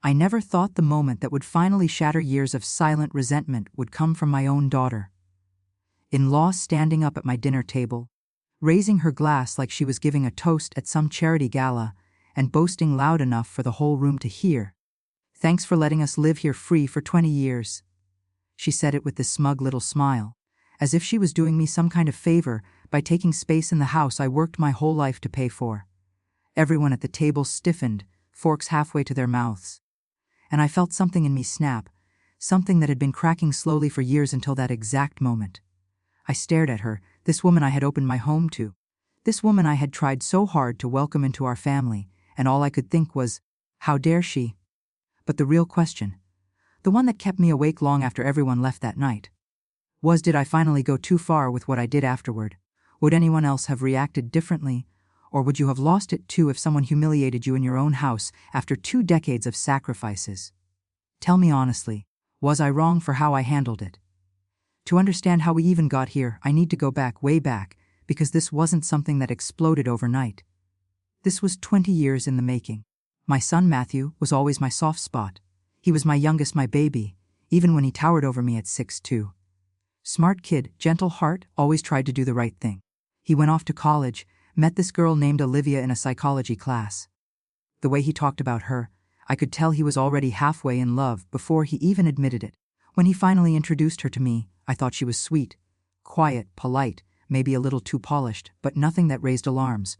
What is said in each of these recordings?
I never thought the moment that would finally shatter years of silent resentment would come from my own daughter. In-law standing up at my dinner table, raising her glass like she was giving a toast at some charity gala, and boasting loud enough for the whole room to hear. "Thanks for letting us live here free for 20 years. She said it with this smug little smile, as if she was doing me some kind of favor by taking space in the house I worked my whole life to pay for. Everyone at the table stiffened, forks halfway to their mouths. And I felt something in me snap, something that had been cracking slowly for years until that exact moment. I stared at her, this woman I had opened my home to, this woman I had tried so hard to welcome into our family, and all I could think was, how dare she? But the real question, the one that kept me awake long after everyone left that night, was, did I finally go too far with what I did afterward? Would anyone else have reacted differently? Or would you have lost it too if someone humiliated you in your own house after 2 decades of sacrifices? Tell me honestly, was I wrong for how I handled it? To understand how we even got here, I need to go back, way back, because this wasn't something that exploded overnight. This was 20 years in the making. My son Matthew was always my soft spot. He was my youngest, my baby, even when he towered over me at 6'2". Smart kid, gentle heart, always tried to do the right thing. He went off to college, met this girl named Olivia in a psychology class. The way he talked about her, I could tell he was already halfway in love before he even admitted it. When he finally introduced her to me, I thought she was sweet, quiet, polite, maybe a little too polished, but nothing that raised alarms.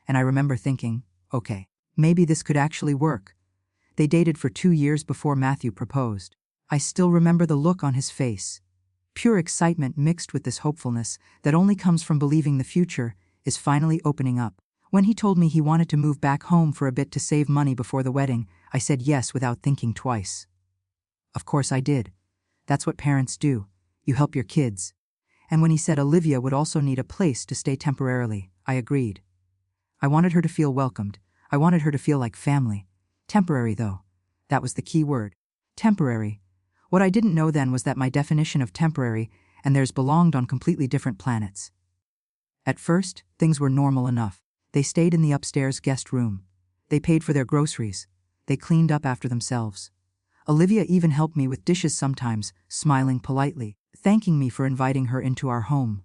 And I remember thinking, okay, maybe this could actually work. They dated for 2 years before Matthew proposed. I still remember the look on his face. Pure excitement mixed with this hopefulness that only comes from believing the future is finally opening up. When he told me he wanted to move back home for a bit to save money before the wedding, I said yes without thinking twice. Of course I did. That's what parents do. You help your kids. And when he said Olivia would also need a place to stay temporarily, I agreed. I wanted her to feel welcomed. I wanted her to feel like family. Temporary though. That was the key word. Temporary. What I didn't know then was that my definition of temporary and theirs belonged on completely different planets. At first, things were normal enough. They stayed in the upstairs guest room. They paid for their groceries. They cleaned up after themselves. Olivia even helped me with dishes sometimes, smiling politely, thanking me for inviting her into our home.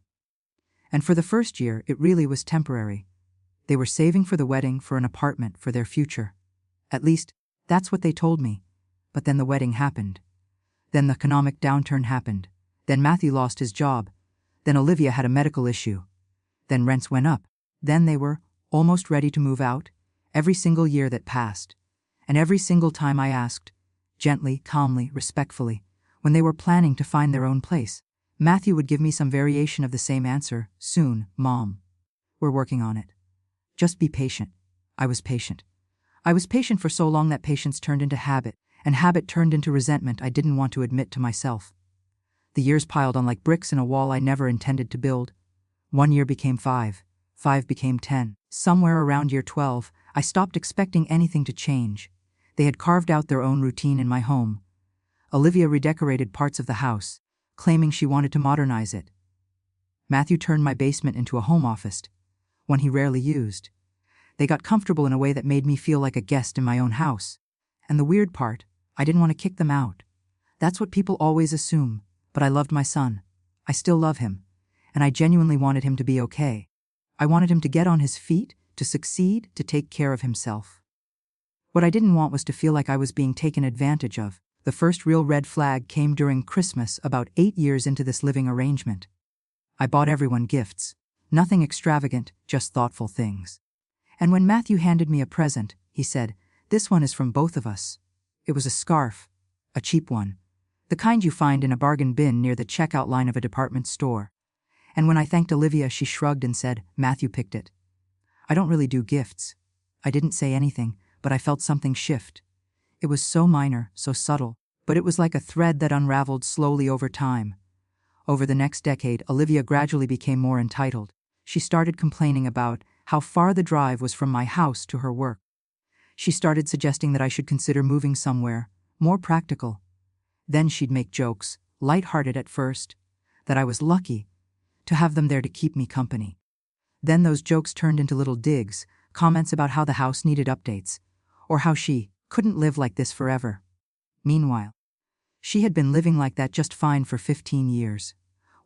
And for the first year, it really was temporary. They were saving for the wedding, for an apartment, for their future. At least, that's what they told me. But then the wedding happened. Then the economic downturn happened. Then Matthew lost his job. Then Olivia had a medical issue. Then rents went up. Then they were almost ready to move out, every single year that passed. And every single time I asked, gently, calmly, respectfully, when they were planning to find their own place, Matthew would give me some variation of the same answer, soon, Mom. We're working on it. Just be patient. I was patient. I was patient for so long that patience turned into habit, and habit turned into resentment I didn't want to admit to myself. The years piled on like bricks in a wall I never intended to build. 1 year became 5. 5 became 10. Somewhere around year 12, I stopped expecting anything to change. They had carved out their own routine in my home. Olivia redecorated parts of the house, claiming she wanted to modernize it. Matthew turned my basement into a home office, one he rarely used. They got comfortable in a way that made me feel like a guest in my own house. And the weird part, I didn't want to kick them out. That's what people always assume, but I loved my son. I still love him. And I genuinely wanted him to be okay. I wanted him to get on his feet, to succeed, to take care of himself. What I didn't want was to feel like I was being taken advantage of. The first real red flag came during Christmas, about 8 years into this living arrangement. I bought everyone gifts. Nothing extravagant, just thoughtful things. And when Matthew handed me a present, he said, "This one is from both of us." It was a scarf, a cheap one, the kind you find in a bargain bin near the checkout line of a department store. And when I thanked Olivia, she shrugged and said, "Matthew picked it." I don't really do gifts. I didn't say anything, but I felt something shift. It was so minor, so subtle, but it was like a thread that unraveled slowly over time. Over the next decade, Olivia gradually became more entitled. She started complaining about how far the drive was from my house to her work. She started suggesting that I should consider moving somewhere, more practical. Then she'd make jokes, light-hearted at first, that I was lucky to have them there to keep me company. Then those jokes turned into little digs, comments about how the house needed updates, or how she Couldn't live like this forever. Meanwhile, she had been living like that just fine for 15 years.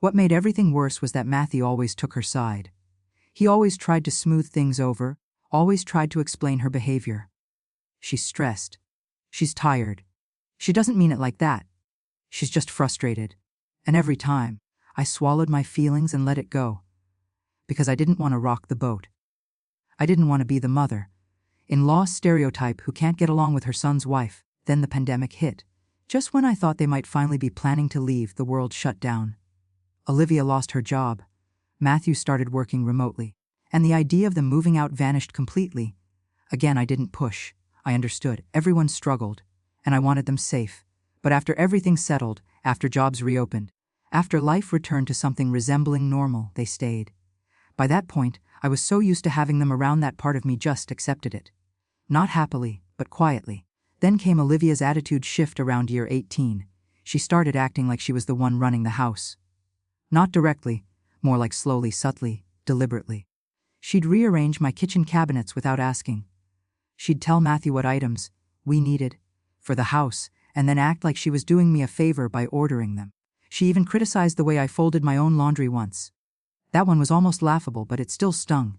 What made everything worse was that Matthew always took her side. He always tried to smooth things over, always tried to explain her behavior. She's stressed. She's tired. She doesn't mean it like that. She's just frustrated. And every time, I swallowed my feelings and let it go. Because I didn't want to rock the boat. I didn't want to be the mother-in-law stereotype who can't get along with her son's wife. Then the pandemic hit. Just when I thought they might finally be planning to leave, the world shut down. Olivia lost her job. Matthew started working remotely. And the idea of them moving out vanished completely. Again, I didn't push. I understood. Everyone struggled. And I wanted them safe. But after everything settled, after jobs reopened, after life returned to something resembling normal, they stayed. By that point, I was so used to having them around that part of me just accepted it. Not happily, but quietly. Then came Olivia's attitude shift around year 18. She started acting like she was the one running the house. Not directly, more like slowly, subtly, deliberately. She'd rearrange my kitchen cabinets without asking. She'd tell Matthew what items we needed for the house, and then act like she was doing me a favor by ordering them. She even criticized the way I folded my own laundry once. That one was almost laughable, but it still stung.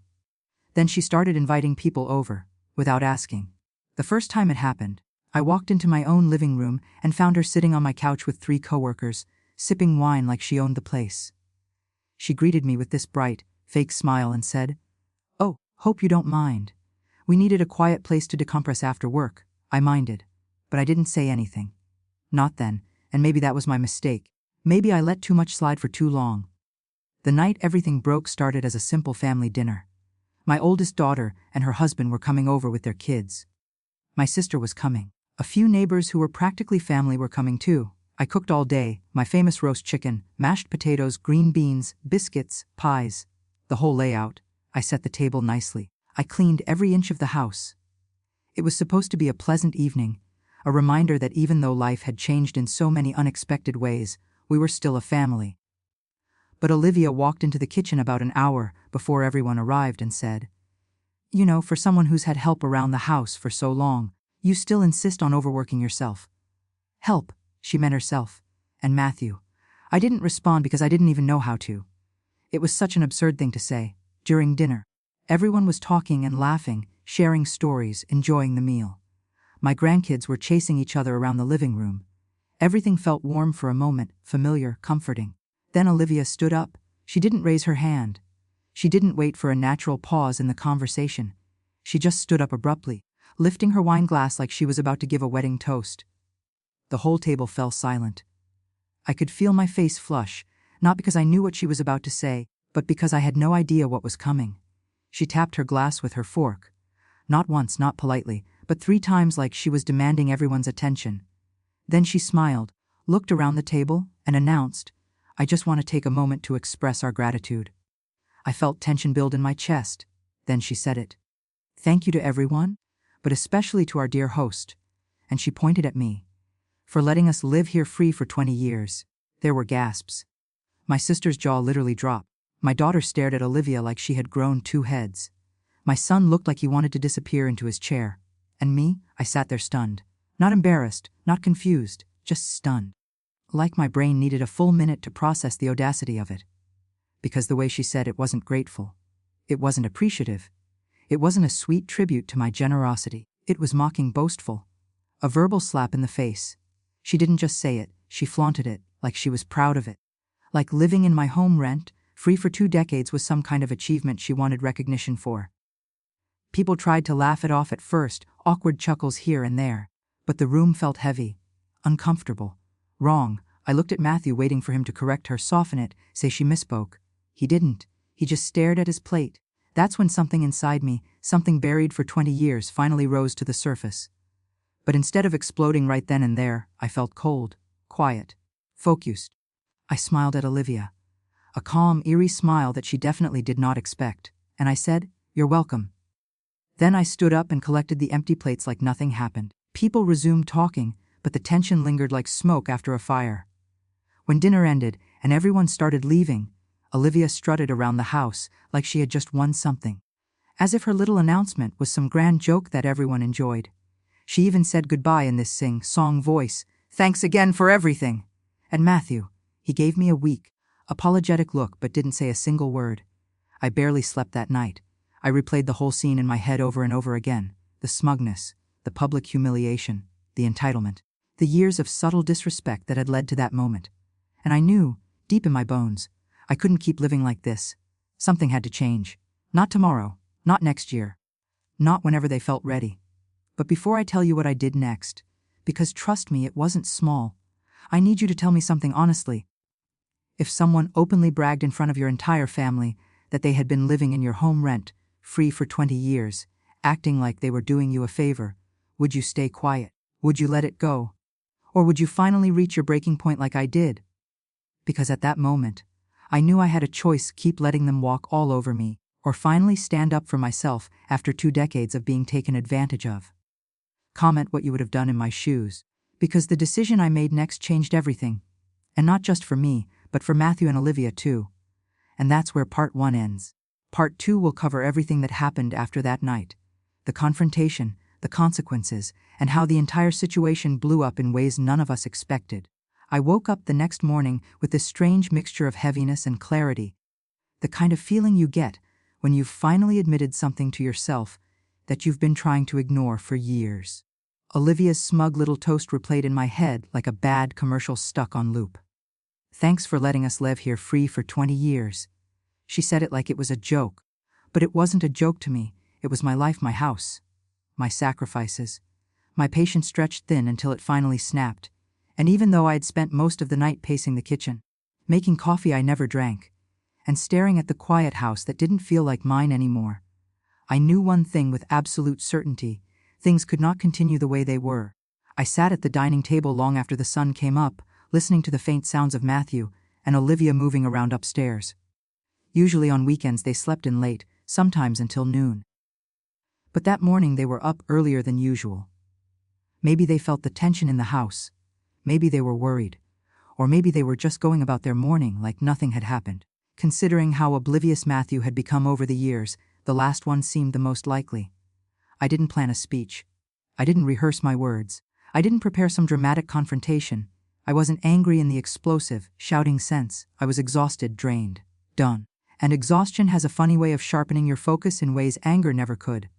Then she started inviting people over, without asking. The first time it happened, I walked into my own living room and found her sitting on my couch with 3 coworkers, sipping wine like she owned the place. She greeted me with this bright, fake smile and said, "Oh, hope you don't mind. We needed a quiet place to decompress after work." I minded, but I didn't say anything. Not then, and maybe that was my mistake. Maybe I let too much slide for too long. The night everything broke started as a simple family dinner. My oldest daughter and her husband were coming over with their kids. My sister was coming. A few neighbors who were practically family were coming too. I cooked all day, my famous roast chicken, mashed potatoes, green beans, biscuits, pies. The whole layout. I set the table nicely. I cleaned every inch of the house. It was supposed to be a pleasant evening, a reminder that even though life had changed in so many unexpected ways, we were still a family. But Olivia walked into the kitchen about an hour before everyone arrived and said, "You know, for someone who's had help around the house for so long, you still insist on overworking yourself." Help, she meant herself, and Matthew. I didn't respond because I didn't even know how to. It was such an absurd thing to say. During dinner, everyone was talking and laughing, sharing stories, enjoying the meal. My grandkids were chasing each other around the living room. Everything felt warm for a moment, familiar, comforting. Then Olivia stood up. She didn't raise her hand. She didn't wait for a natural pause in the conversation. She just stood up abruptly, lifting her wine glass like she was about to give a wedding toast. The whole table fell silent. I could feel my face flush, not because I knew what she was about to say, but because I had no idea what was coming. She tapped her glass with her fork. Not once, not politely, but 3 times like she was demanding everyone's attention. Then she smiled, looked around the table, and announced, "I just want to take a moment to express our gratitude." I felt tension build in my chest. Then she said it. "Thank you to everyone, but especially to our dear host." And she pointed at me. "For letting us live here free for 20 years. There were gasps. My sister's jaw literally dropped. My daughter stared at Olivia like she had grown 2 heads. My son looked like he wanted to disappear into his chair. And me, I sat there stunned. Not embarrassed, not confused, just stunned. Like my brain needed a full minute to process the audacity of it. Because the way she said it wasn't grateful. It wasn't appreciative. It wasn't a sweet tribute to my generosity. It was mocking, boastful. A verbal slap in the face. She didn't just say it, she flaunted it, like she was proud of it. Like living in my home rent, free for 2 decades was some kind of achievement she wanted recognition for. People tried to laugh it off at first, awkward chuckles here and there. But the room felt heavy, uncomfortable, wrong. I looked at Matthew, waiting for him to correct her, soften it, say she misspoke. He didn't. He just stared at his plate. That's when something inside me, something buried for 20 years, finally rose to the surface. But instead of exploding right then and there, I felt cold, quiet, focused. I smiled at Olivia. A calm, eerie smile that she definitely did not expect. And I said, "You're welcome." Then I stood up and collected the empty plates like nothing happened. People resumed talking, but the tension lingered like smoke after a fire. When dinner ended and everyone started leaving, Olivia strutted around the house like she had just won something. As if her little announcement was some grand joke that everyone enjoyed. She even said goodbye in this sing-song voice. "Thanks again for everything." And Matthew, he gave me a weak, apologetic look but didn't say a single word. I barely slept that night. I replayed the whole scene in my head over and over again. The smugness, the public humiliation, the entitlement, the years of subtle disrespect that had led to that moment. And I knew, deep in my bones, I couldn't keep living like this. Something had to change. Not tomorrow, not next year, not whenever they felt ready. But before I tell you what I did next, because trust me, it wasn't small, I need you to tell me something honestly. If someone openly bragged in front of your entire family that they had been living in your home rent-free for 20 years, acting like they were doing you a favor, would you stay quiet? Would you let it go? Or would you finally reach your breaking point like I did? Because at that moment, I knew I had a choice: keep letting them walk all over me, or finally stand up for myself after 2 decades of being taken advantage of. Comment what you would have done in my shoes, because the decision I made next changed everything. And not just for me, but for Matthew and Olivia too. And that's where part 1 ends. Part 2 will cover everything that happened after that night. The confrontation, the consequences, and how the entire situation blew up in ways none of us expected. I woke up the next morning with this strange mixture of heaviness and clarity. The kind of feeling you get when you've finally admitted something to yourself that you've been trying to ignore for years. Olivia's smug little toast replayed in my head like a bad commercial stuck on loop. "Thanks for letting us live here free for 20 years. She said it like it was a joke. But it wasn't a joke to me. It was my life, my house, my sacrifices. My patience stretched thin until it finally snapped. And even though I had spent most of the night pacing the kitchen, making coffee I never drank, and staring at the quiet house that didn't feel like mine anymore, I knew one thing with absolute certainty: things could not continue the way they were. I sat at the dining table long after the sun came up, listening to the faint sounds of Matthew and Olivia moving around upstairs. Usually on weekends they slept in late, sometimes until noon. But that morning they were up earlier than usual. Maybe they felt the tension in the house. Maybe they were worried. Or maybe they were just going about their morning like nothing had happened. Considering how oblivious Matthew had become over the years, the last one seemed the most likely. I didn't plan a speech. I didn't rehearse my words. I didn't prepare some dramatic confrontation. I wasn't angry in the explosive, shouting sense. I was exhausted, drained, done. And exhaustion has a funny way of sharpening your focus in ways anger never could.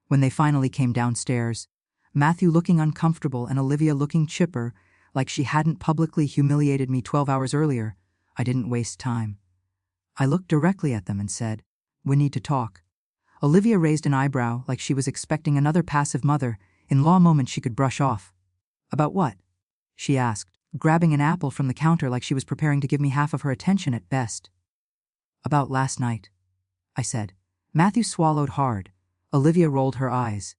When they finally came downstairs, Matthew looking uncomfortable and Olivia looking chipper, like she hadn't publicly humiliated me 12 hours earlier, I didn't waste time. I looked directly at them and said, "We need to talk." Olivia raised an eyebrow like she was expecting another passive mother-in-law moment she could brush off. "About what?" she asked, grabbing an apple from the counter like she was preparing to give me half of her attention at best. "About last night," I said. Matthew swallowed hard. Olivia rolled her eyes.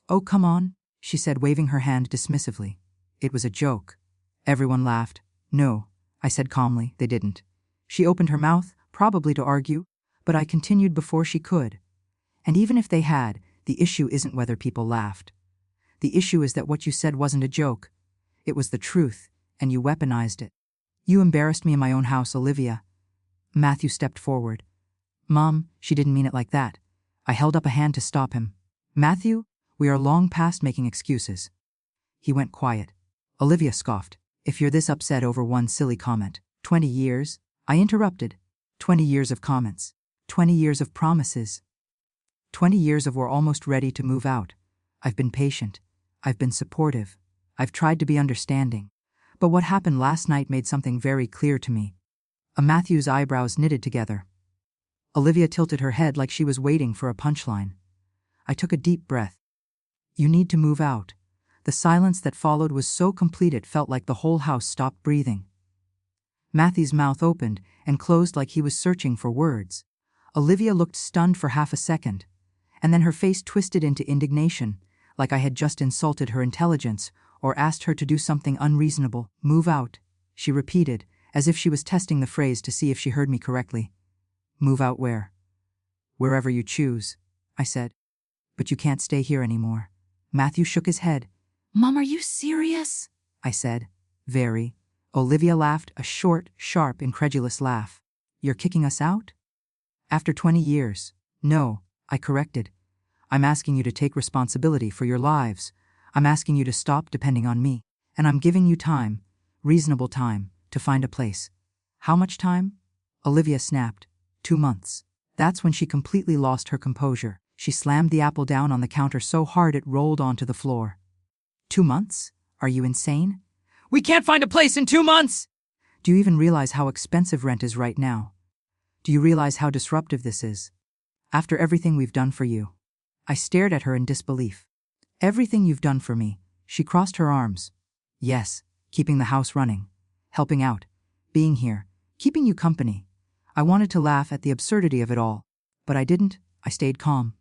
"Oh, come on," she said, waving her hand dismissively. "It was a joke." Everyone laughed. "No," I said calmly, "they didn't." She opened her mouth, probably to argue, but I continued before she could. "And even if they had, the issue isn't whether people laughed. The issue is that what you said wasn't a joke. It was the truth, and you weaponized it. You embarrassed me in my own house, Olivia." Matthew stepped forward. "Mom, she didn't mean it like that." I held up a hand to stop him. "Matthew, we are long past making excuses." He went quiet. Olivia scoffed. "If you're this upset over one silly comment." 20 years? I interrupted. 20 years of comments. 20 years of promises. 20 years of we're almost ready to move out. I've been patient. I've been supportive. I've tried to be understanding. But what happened last night made something very clear to me. Matthew's eyebrows knitted together. Olivia tilted her head like she was waiting for a punchline. I took a deep breath. "You need to move out." The silence that followed was so complete it felt like the whole house stopped breathing. Matthew's mouth opened and closed like he was searching for words. Olivia looked stunned for half a second, and then her face twisted into indignation, like I had just insulted her intelligence or asked her to do something unreasonable. "Move out," she repeated, as if she was testing the phrase to see if she heard me correctly. "Move out where?" "Wherever you choose," I said. "But you can't stay here anymore." Matthew shook his head. "Mom, are you serious?" I said. "Very." Olivia laughed, a short, sharp, incredulous laugh. "You're kicking us out?" "After 20 years. No," I corrected. "I'm asking you to take responsibility for your lives. I'm asking you to stop depending on me. And I'm giving you time, reasonable time, to find a place. How much time? Olivia snapped. 2 months. That's when she completely lost her composure. She slammed the apple down on the counter so hard it rolled onto the floor. 2 months? Are you insane? We can't find a place in 2 months! Do you even realize how expensive rent is right now? Do you realize how disruptive this is? After everything we've done for you. I stared at her in disbelief. Everything you've done for me. She crossed her arms. Yes, keeping the house running, helping out, being here, keeping you company. I wanted to laugh at the absurdity of it all, but I didn't. I stayed calm.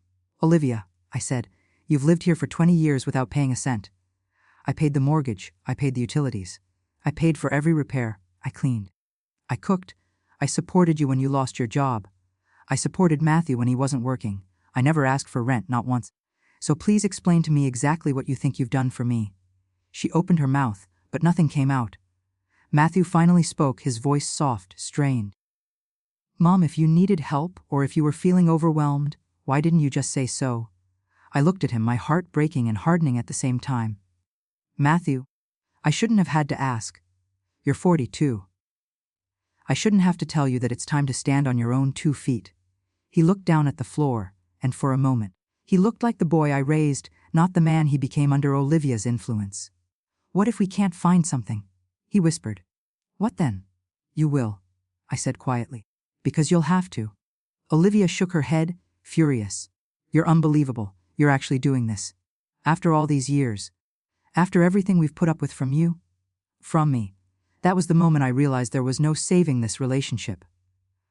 Olivia, I said, you've lived here for 20 years without paying a cent. I paid the mortgage, I paid the utilities. I paid for every repair, I cleaned. I cooked. I supported you when you lost your job. I supported Matthew when he wasn't working. I never asked for rent, not once. So please explain to me exactly what you think you've done for me. She opened her mouth, but nothing came out. Matthew finally spoke, his voice soft, strained. Mom, if you needed help or if you were feeling overwhelmed, why didn't you just say so? I looked at him, my heart breaking and hardening at the same time. Matthew, I shouldn't have had to ask. You're 42. I shouldn't have to tell you that it's time to stand on your own 2 feet. He looked down at the floor, and for a moment, he looked like the boy I raised, not the man he became under Olivia's influence. What if we can't find something? He whispered. What then? You will, I said quietly. Because you'll have to. Olivia shook her head, furious. You're unbelievable. You're actually doing this. After all these years. After everything we've put up with from you. From me. That was the moment I realized there was no saving this relationship.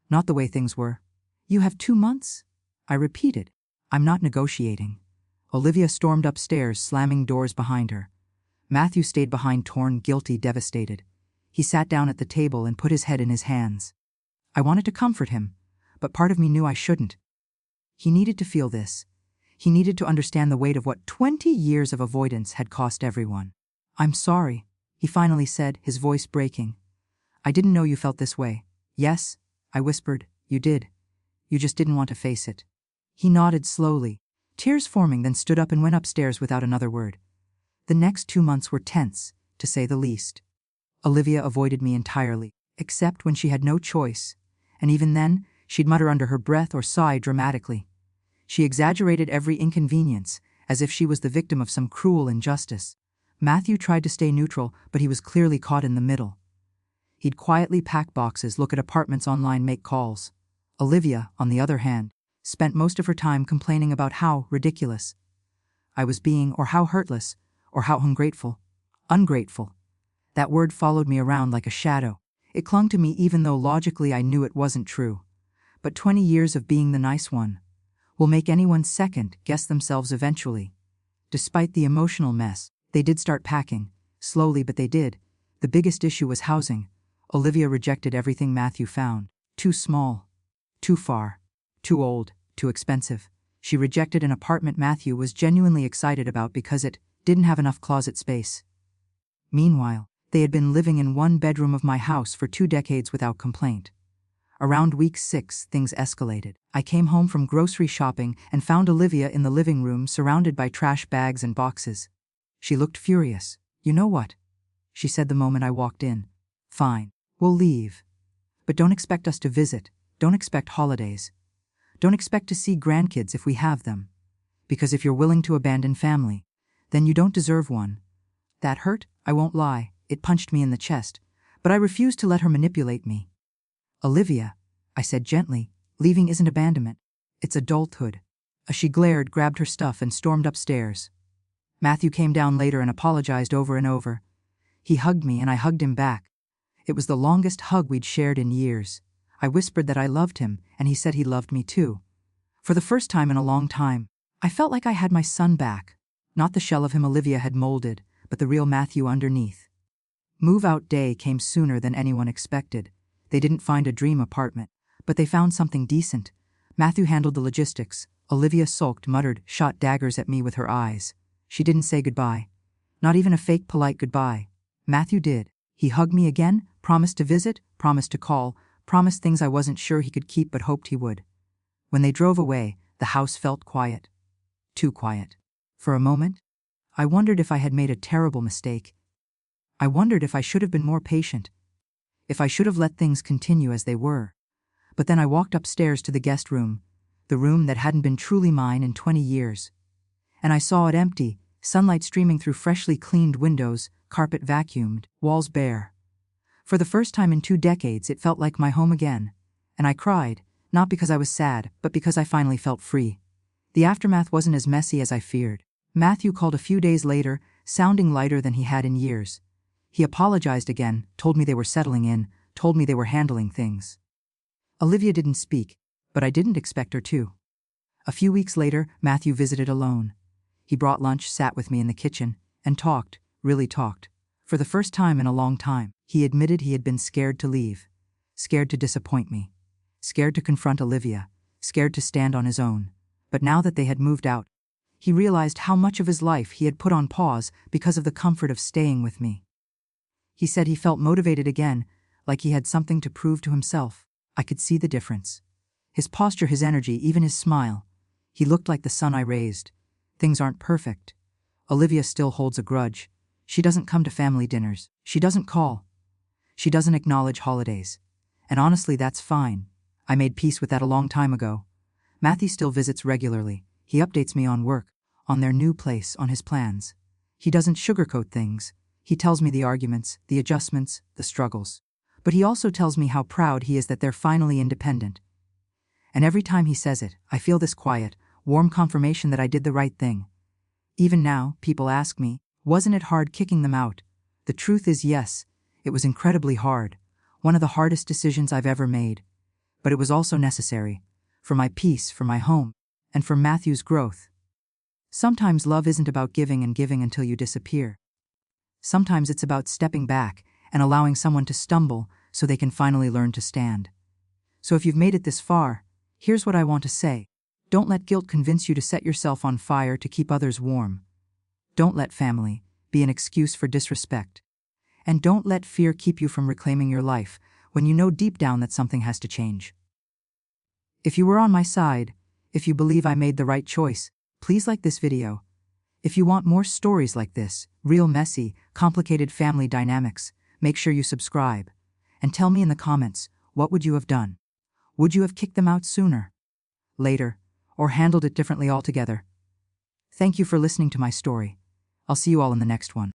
Not the way things were. You have 2 months? I repeated. I'm not negotiating. Olivia stormed upstairs, slamming doors behind her. Matthew stayed behind, torn, guilty, devastated. He sat down at the table and put his head in his hands. I wanted to comfort him, but part of me knew I shouldn't. He needed to feel this. He needed to understand the weight of what 20 years of avoidance had cost everyone. I'm sorry, he finally said, his voice breaking. I didn't know you felt this way. Yes, I whispered, you did. You just didn't want to face it. He nodded slowly, tears forming, then stood up and went upstairs without another word. The next 2 months were tense, to say the least. Olivia avoided me entirely, except when she had no choice, and even then, she'd mutter under her breath or sigh dramatically. She exaggerated every inconvenience, as if she was the victim of some cruel injustice. Matthew tried to stay neutral, but he was clearly caught in the middle. He'd quietly pack boxes, look at apartments online, make calls. Olivia, on the other hand, spent most of her time complaining about how ridiculous I was being, or how hurtless, or how ungrateful. Ungrateful. That word followed me around like a shadow. It clung to me even though logically I knew it wasn't true. But 20 years of being the nice one will make anyone second guess themselves eventually. Despite the emotional mess, they did start packing. Slowly, but they did. The biggest issue was housing. Olivia rejected everything Matthew found. Too small. Too far. Too old. Too expensive. She rejected an apartment Matthew was genuinely excited about because it didn't have enough closet space. Meanwhile, they had been living in one bedroom of my house for 2 decades without complaint. Around week 6, things escalated. I came home from grocery shopping and found Olivia in the living room surrounded by trash bags and boxes. She looked furious. You know what? She said the moment I walked in. Fine, we'll leave. But don't expect us to visit. Don't expect holidays. Don't expect to see grandkids if we have them. Because if you're willing to abandon family, then you don't deserve one. That hurt, I won't lie. It punched me in the chest. But I refused to let her manipulate me. Olivia, I said gently, leaving isn't abandonment. It's adulthood. She glared, grabbed her stuff, and stormed upstairs. Matthew came down later and apologized over and over. He hugged me and I hugged him back. It was the longest hug we'd shared in years. I whispered that I loved him, and he said he loved me too. For the first time in a long time, I felt like I had my son back. Not the shell of him Olivia had molded, but the real Matthew underneath. Move-out day came sooner than anyone expected. They didn't find a dream apartment, but they found something decent. Matthew handled the logistics. Olivia sulked, muttered, shot daggers at me with her eyes. She didn't say goodbye. Not even a fake polite goodbye. Matthew did. He hugged me again, promised to visit, promised to call, promised things I wasn't sure he could keep but hoped he would. When they drove away, the house felt quiet. Too quiet. For a moment, I wondered if I had made a terrible mistake. I wondered if I should have been more patient, if I should have let things continue as they were. But then I walked upstairs to the guest room, the room that hadn't been truly mine in 20 years. And I saw it empty, sunlight streaming through freshly cleaned windows, carpet vacuumed, walls bare. For the first time in 2 decades, it felt like my home again. And I cried, not because I was sad, but because I finally felt free. The aftermath wasn't as messy as I feared. Matthew called a few days later, sounding lighter than he had in years. He apologized again, told me they were settling in, told me they were handling things. Olivia didn't speak, but I didn't expect her to. A few weeks later, Matthew visited alone. He brought lunch, sat with me in the kitchen, and talked, really talked. For the first time in a long time, he admitted he had been scared to leave, scared to disappoint me, scared to confront Olivia, scared to stand on his own. But now that they had moved out, he realized how much of his life he had put on pause because of the comfort of staying with me. He said he felt motivated again, like he had something to prove to himself. I could see the difference. His posture, his energy, even his smile. He looked like the son I raised. Things aren't perfect. Olivia still holds a grudge. She doesn't come to family dinners. She doesn't call. She doesn't acknowledge holidays. And honestly, that's fine. I made peace with that a long time ago. Matthew still visits regularly. He updates me on work, on their new place, on his plans. He doesn't sugarcoat things. He tells me the arguments, the adjustments, the struggles. But he also tells me how proud he is that they're finally independent. And every time he says it, I feel this quiet, warm confirmation that I did the right thing. Even now, people ask me, wasn't it hard kicking them out? The truth is yes, it was incredibly hard. One of the hardest decisions I've ever made. But it was also necessary. For my peace, for my home, and for Matthew's growth. Sometimes love isn't about giving and giving until you disappear. Sometimes it's about stepping back and allowing someone to stumble so they can finally learn to stand. So if you've made it this far, here's what I want to say. Don't let guilt convince you to set yourself on fire to keep others warm. Don't let family be an excuse for disrespect. And don't let fear keep you from reclaiming your life when you know deep down that something has to change. If you were on my side, if you believe I made the right choice, please like this video. If you want more stories like this, real messy, complicated family dynamics, make sure you subscribe. And tell me in the comments, what would you have done? Would you have kicked them out sooner, later, or handled it differently altogether? Thank you for listening to my story. I'll see you all in the next one.